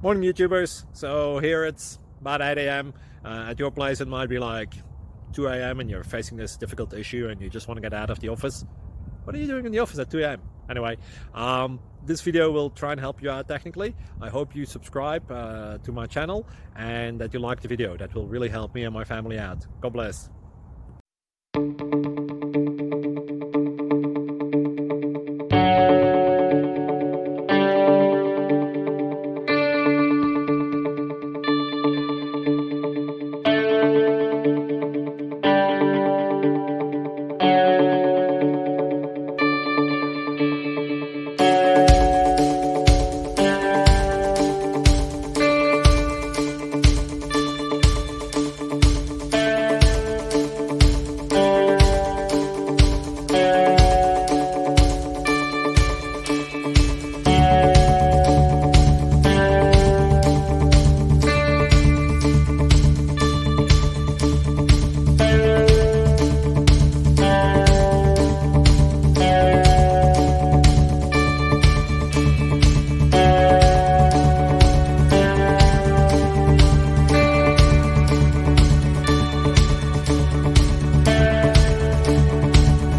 Morning YouTubers. So here it's about 8 a.m. At your place it might be like 2 a.m. and you're facing this difficult issue and you just want to get out of the office. What are you doing in the office at 2 a.m.? Anyway, this video will try and help you out technically. I hope you subscribe to my channel and that you like the video. That will really help me and my family out. God bless.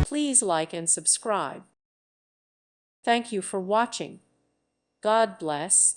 Please like and subscribe. Thank you for watching. God bless.